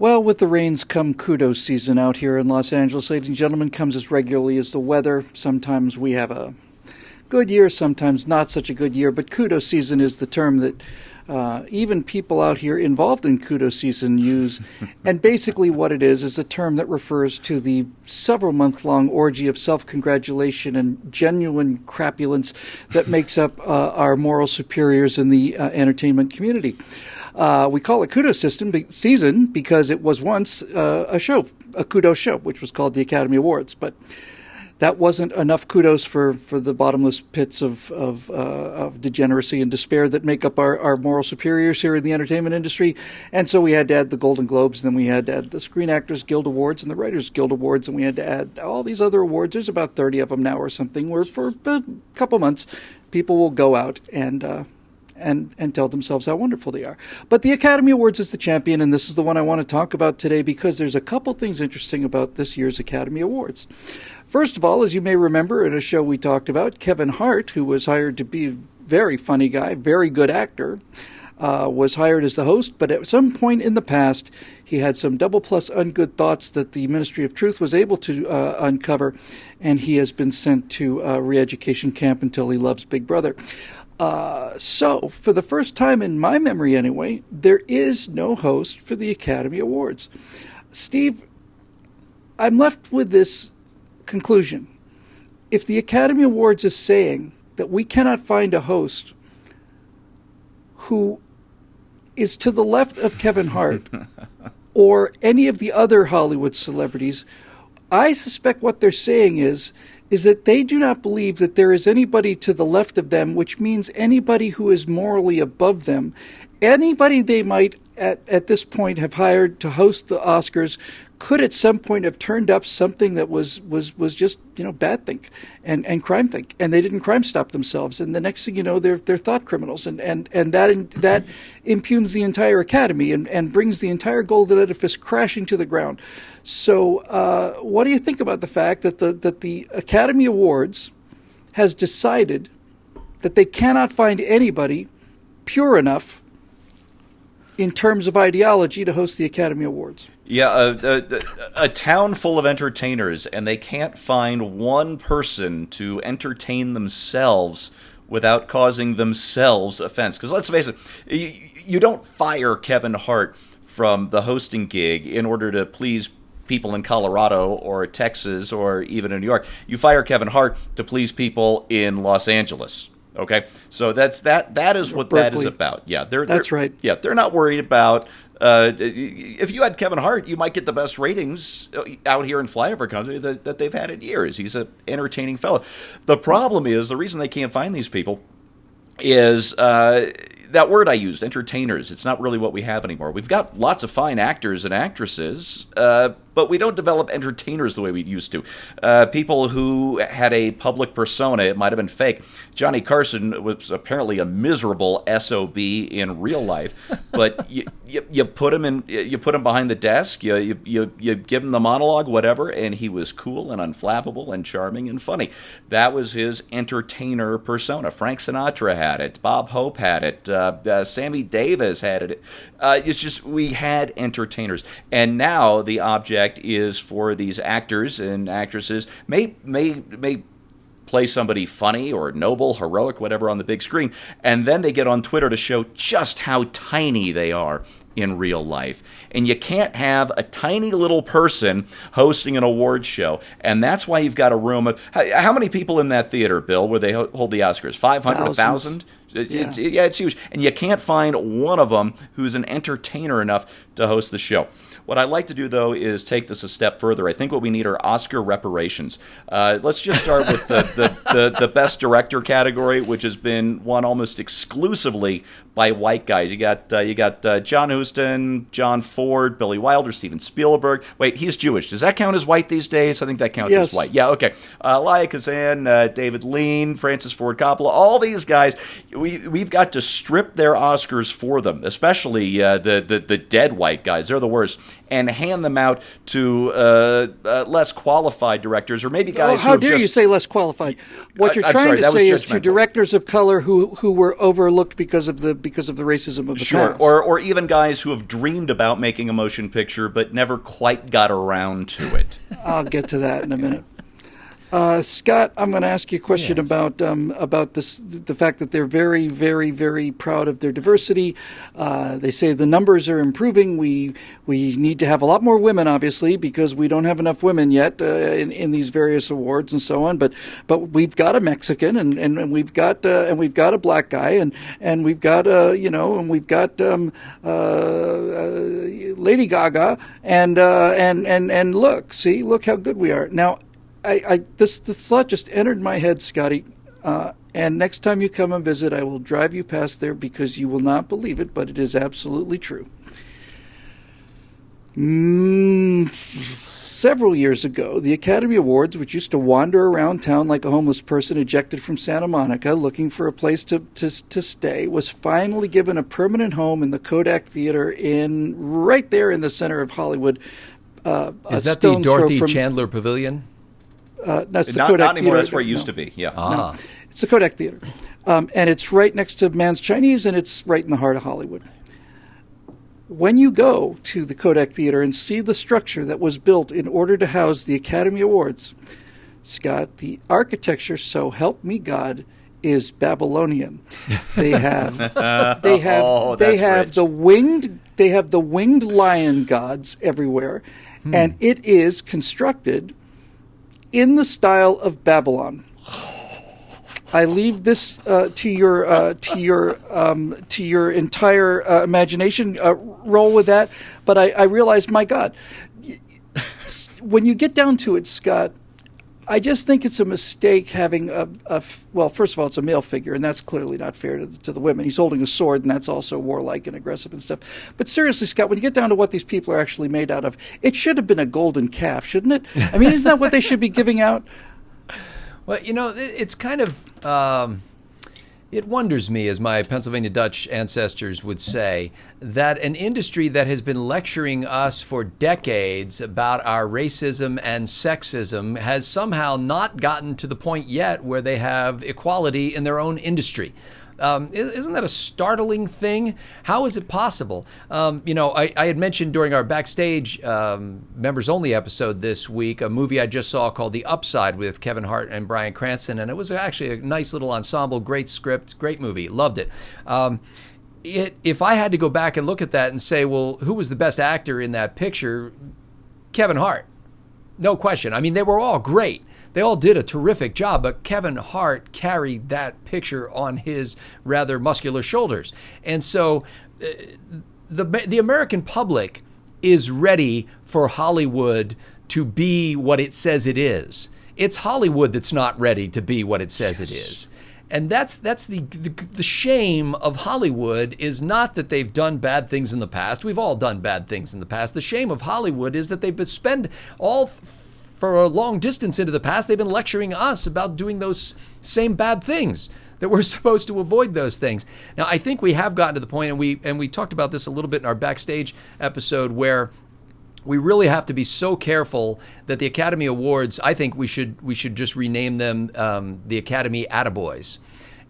Well, with the rains come kudos season out here in Los Angeles, ladies and gentlemen, comes as regularly as the weather. Sometimes we have a good year, sometimes not such a good year, but kudos season is the term that even people out here involved in kudos season use. And basically what it is a term that refers to the several-month-long orgy of self-congratulation and genuine crapulence that makes up our moral superiors in the entertainment community. We call it kudos season because it was once a kudos show, which was called the Academy Awards. But that wasn't enough kudos for the bottomless pits of degeneracy and despair that make up our moral superiors here in the entertainment industry. And so we had to add the Golden Globes, and then we had to add the Screen Actors Guild Awards and the Writers Guild Awards, and we had to add all these other awards. There's about 30 of them now or something, where for a couple months people will go out and tell themselves how wonderful they are. But the Academy Awards is the champion, and this is the one I want to talk about today because there's a couple things interesting about this year's Academy Awards. First of all, as you may remember in a show we talked about, Kevin Hart, who was hired to be a very funny guy, very good actor, was hired as the host, but at some point in the past, he had some double plus ungood thoughts that the Ministry of Truth was able to uncover, and he has been sent to re-education camp until he loves Big Brother. So, for the first time in my memory anyway, there is no host for the Academy Awards. Steve, I'm left with this conclusion. If the Academy Awards is saying that we cannot find a host who is to the left of Kevin Hart or any of the other Hollywood celebrities, I suspect what they're saying is that they do not believe that there is anybody to the left of them, which means anybody who is morally above them. Anybody they might at this point have hired to host the Oscars could at some point have turned up something that was just, bad think and crime think, and they didn't crime stop themselves. And the next thing you know, they're thought criminals, and that impugns the entire academy and brings the entire golden edifice crashing to the ground. So, what do you think about the fact that the Academy Awards has decided that they cannot find anybody pure enough in terms of ideology to host the Academy Awards? Yeah, a town full of entertainers, and they can't find one person to entertain themselves without causing themselves offense. Because let's face it, you don't fire Kevin Hart from the hosting gig in order to please people in Colorado or Texas or even in New York. You fire Kevin Hart to please people in Los Angeles. Okay, so that is what Berkeley. That is about. Yeah, that's right. Yeah, they're not worried about. If you had Kevin Hart, you might get the best ratings out here in flyover country that they've had in years. He's an entertaining fellow. The problem is, the reason they can't find these people is that word I used, entertainers. It's not really what we have anymore. We've got lots of fine actors and actresses, but we don't develop entertainers the way we used to. People who had a public persona, it might have been fake. Johnny Carson was apparently a miserable SOB in real life, but you put him behind the desk, you give him the monologue, whatever, and he was cool and unflappable and charming and funny. That was his entertainer persona. Frank Sinatra had it. Bob Hope had it. Sammy Davis had it. It's just, we had entertainers, and now the object is for these actors and actresses may play somebody funny or noble, heroic, whatever on the big screen, and then they get on Twitter to show just how tiny they are in real life. And you can't have a tiny little person hosting an award show, and that's why you've got a room of how many people in that theater, Bill, where they hold the Oscars? 500, 1,000? It's huge. And you can't find one of them who's an entertainer enough to host the show. What I'd like to do, though, is take this a step further. I think what we need are Oscar reparations. Let's just start with the Best Director category, which has been won almost exclusively by white guys. You got John Huston, John Ford, Billy Wilder, Steven Spielberg. Wait, he's Jewish. Does that count as white these days? I think that counts as white. Yeah, okay. Elia Kazan, David Lean, Francis Ford Coppola, all these guys, we've got to strip their Oscars for them, especially the dead white guys. They're the worst. And hand them out to less qualified directors, or maybe guys how dare you say less qualified? What you're trying to say is to directors of color who were overlooked because of the because of the racism of the Sure, past. or even guys who have dreamed about making a motion picture but never quite got around to it. I'll get to that in a minute. Scott, I'm going to ask you a question about this, the fact that they're very, very, very proud of their diversity. They say the numbers are improving. We need to have a lot more women, obviously, because we don't have enough women yet in these various awards and so on. But we've got a Mexican and we've got a black guy and we've got and we've got Lady Gaga and look how good we are now. This thought just entered my head, Scotty, and next time you come and visit, I will drive you past there because you will not believe it, but it is absolutely true. Several years ago, the Academy Awards, which used to wander around town like a homeless person ejected from Santa Monica looking for a place to stay, was finally given a permanent home in the Kodak Theater right there in the center of Hollywood. Is that the Dorothy Chandler Pavilion? That's the not Kodak anymore. Theater. That's where it used to be. Yeah. No, it's the Kodak Theater, and it's right next to Mann's Chinese, and it's right in the heart of Hollywood. When you go to the Kodak Theater and see the structure that was built in order to house the Academy Awards, Scott, the architecture, so help me God, is Babylonian. They have the winged lion gods everywhere, and it is constructed in the style of Babylon. I leave this to your entire imagination. Roll with that. But I realize, my God, when you get down to it, Scott, I just think it's a mistake having well, first of all, it's a male figure, and that's clearly not fair to the women. He's holding a sword, and that's also warlike and aggressive and stuff. But seriously, Scott, when you get down to what these people are actually made out of, it should have been a golden calf, shouldn't it? I mean, isn't that what they should be giving out? Well, it's kind of... It wonders me, as my Pennsylvania Dutch ancestors would say, that an industry that has been lecturing us for decades about our racism and sexism has somehow not gotten to the point yet where they have equality in their own industry. Isn't that a startling thing? How is it possible? I had mentioned during our backstage members only episode this week a movie I just saw called The Upside with Kevin Hart and Bryan Cranston, and it was actually a nice little ensemble, great script, great movie, loved it. If I had to go back and look at that and say, well, who was the best actor in that picture? Kevin Hart, no question. I mean, they were all great. They all did a terrific job, but Kevin Hart carried that picture on his rather muscular shoulders. And so the American public is ready for Hollywood to be what it says it is. It's Hollywood that's not ready to be what it says it is. And that's the shame of Hollywood is not that they've done bad things in the past. We've all done bad things in the past. The shame of Hollywood is that they've spent for a long distance into the past, they've been lecturing us about doing those same bad things, that we're supposed to avoid those things. Now, I think we have gotten to the point, and we talked about this a little bit in our backstage episode, where we really have to be so careful that the Academy Awards, I think we should just rename them the Academy Attaboys.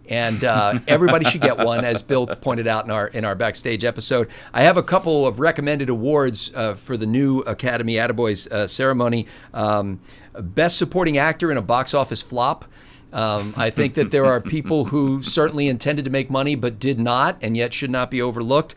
And everybody should get one, as Bill pointed out in our backstage episode. I have a couple of recommended awards for the new Academy Attaboys ceremony. Best Supporting Actor in a Box Office Flop. I think that there are people who certainly intended to make money but did not, and yet should not be overlooked.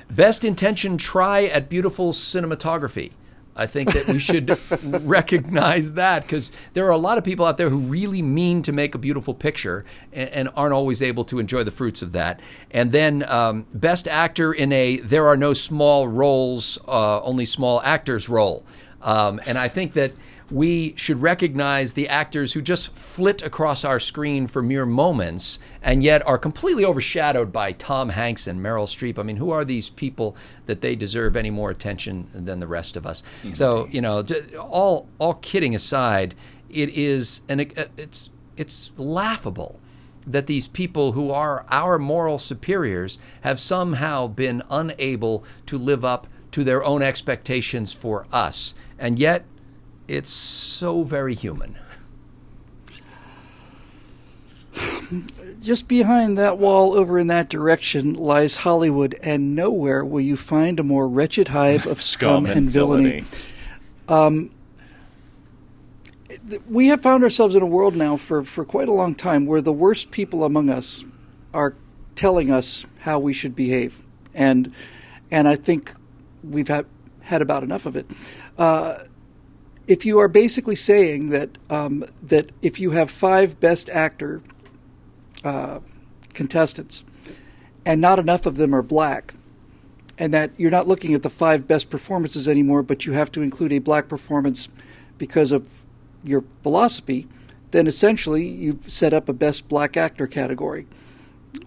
Best Intention Try at Beautiful Cinematography. I think that we should recognize that, because there are a lot of people out there who really mean to make a beautiful picture and aren't always able to enjoy the fruits of that. And then Best Actor in a There Are No Small Roles, Only Small Actors role. And I think that we should recognize the actors who just flit across our screen for mere moments and yet are completely overshadowed by Tom Hanks and Meryl Streep. I mean, who are these people that they deserve any more attention than the rest of us? Mm-hmm. So, all kidding aside, it's laughable that these people who are our moral superiors have somehow been unable to live up to their own expectations for us. And yet, it's so very human. Just behind that wall over in that direction lies Hollywood, and nowhere will you find a more wretched hive of scum and villainy. We have found ourselves in a world now for quite a long time where the worst people among us are telling us how we should behave. And I think we've had about enough of it. If you are basically saying that that if you have 5 best actor contestants and not enough of them are black, and that you're not looking at the 5 best performances anymore, but you have to include a black performance because of your philosophy, then essentially you've set up a best black actor category,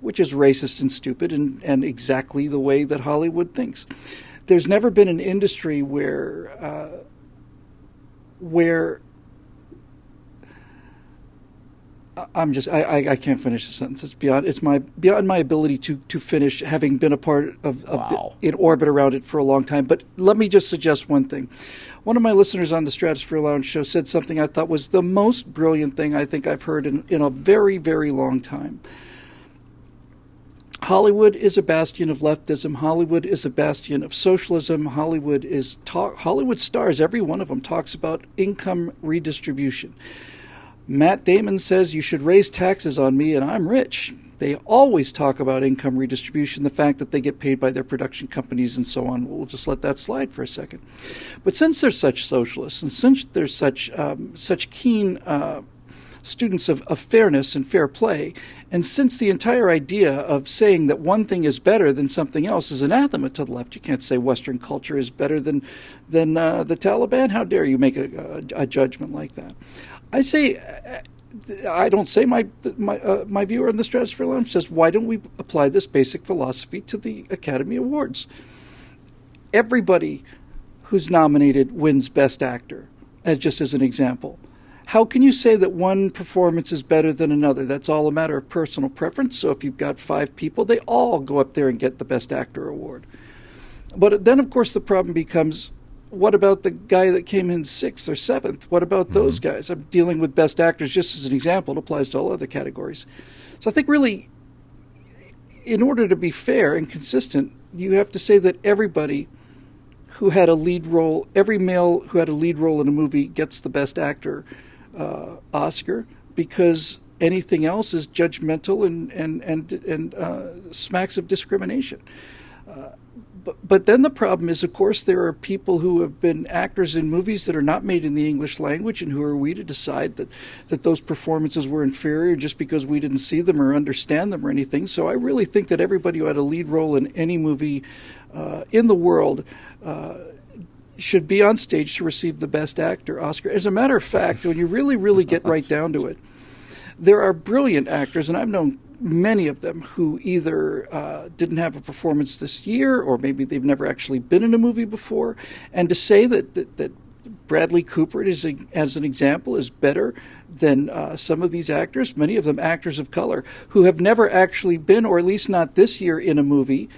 which is racist and stupid and exactly the way that Hollywood thinks. There's never been an industry where I can't finish the sentence. It's beyond my ability to finish, having been a part of in orbit around it for a long time. But let me just suggest one thing. One of my listeners on the Stratosphere Lounge show said something I thought was the most brilliant thing I think I've heard in a very, very long time. Hollywood is a bastion of leftism. Hollywood is a bastion of socialism. Hollywood stars, every one of them, talks about income redistribution. Matt Damon says you should raise taxes on me and I'm rich. They always talk about income redistribution, the fact that they get paid by their production companies and so on. We'll just let that slide for a second. But since they're such socialists and since they're such keen students of fairness and fair play, and since the entire idea of saying that one thing is better than something else is anathema to the left, you can't say Western culture is better than the Taliban. How dare you make a judgment like that? I don't say my viewer in the Stratosphere Lounge says, why don't we apply this basic philosophy to the Academy Awards? Everybody who's nominated wins Best Actor, just as an example. How can you say that one performance is better than another? That's all a matter of personal preference. So if you've got 5 people, they all go up there and get the Best Actor award. But then, of course, the problem becomes, what about the guy that came in 6th or 7th? What about those guys? I'm dealing with Best Actors just as an example. It applies to all other categories. So I think really, in order to be fair and consistent, you have to say that everybody who had a lead role, every male who had a lead role in a movie gets the Best Actor Oscar, because anything else is judgmental and smacks of discrimination. But then the problem is, of course, there are people who have been actors in movies that are not made in the English language, and who are we to decide that those performances were inferior just because we didn't see them or understand them or anything. So I really think that everybody who had a lead role in any movie in the world should be on stage to receive the Best Actor Oscar. As a matter of fact, when you really, really get right down to it, there are brilliant actors, and I've known many of them who either didn't have a performance this year, or maybe they've never actually been in a movie before. And to say that Bradley Cooper, as an example, is better than some of these actors, many of them actors of color, who have never actually been, or at least not this year, in a movie,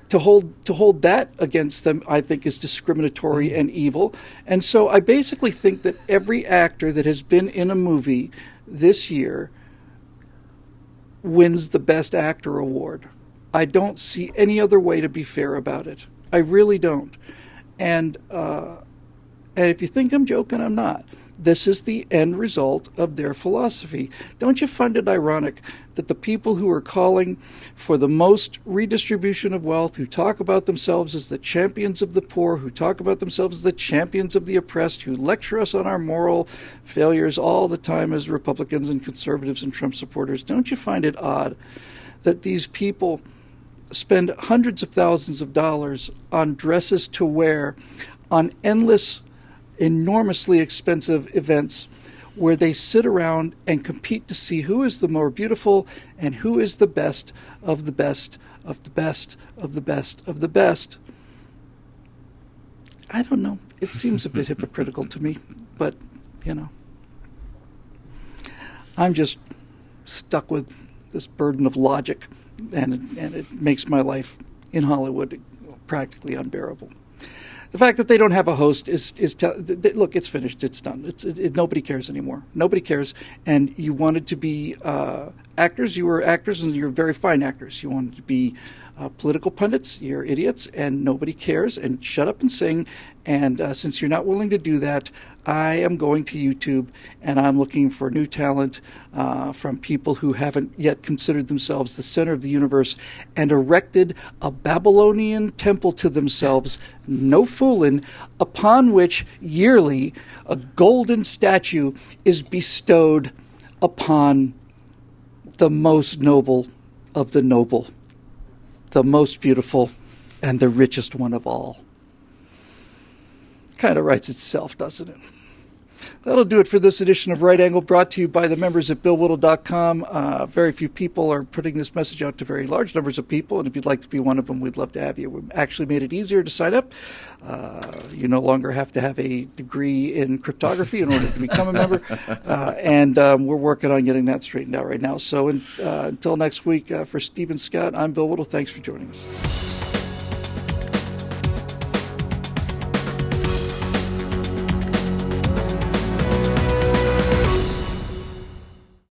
to hold that against them, I think, is discriminatory and evil. And so I basically think that every actor that has been in a movie this year wins the Best Actor award. I don't see any other way to be fair about it. I really don't. And if you think I'm joking, I'm not. This is the end result of their philosophy. Don't you find it ironic that the people who are calling for the most redistribution of wealth, who talk about themselves as the champions of the poor, who talk about themselves as the champions of the oppressed, who lecture us on our moral failures all the time as Republicans and conservatives and Trump supporters, don't you find it odd that these people spend hundreds of thousands of dollars on dresses to wear, on endless, enormously expensive events where they sit around and compete to see who is the more beautiful and who is the best of the best of the best of the best of the best? I don't know. It seems a bit hypocritical to me, but, I'm just stuck with this burden of logic, and it makes my life in Hollywood practically unbearable. The fact that they don't have a host look, it's finished. It's done. Nobody cares anymore. Nobody cares. And you wanted to be actors. You were actors, and you're very fine actors. You wanted to be political pundits. You're idiots, and nobody cares. And shut up and sing. And since you're not willing to do that, I am going to YouTube, and I'm looking for new talent from people who haven't yet considered themselves the center of the universe and erected a Babylonian temple to themselves, no fooling, upon which yearly a golden statue is bestowed upon the most noble of the noble, the most beautiful, and the richest one of all. Kind of writes itself, doesn't it? That'll do it for this edition of Right Angle, brought to you by the members at BillWhittle.com. Very few people are putting this message out to very large numbers of people, and if you'd like to be one of them, we'd love to have you. We've actually made it easier to sign up. You no longer have to have a degree in cryptography in order to become a member, and we're working on getting that straightened out right now. So until next week, for Stephen Scott, I'm Bill Whittle. Thanks for joining us.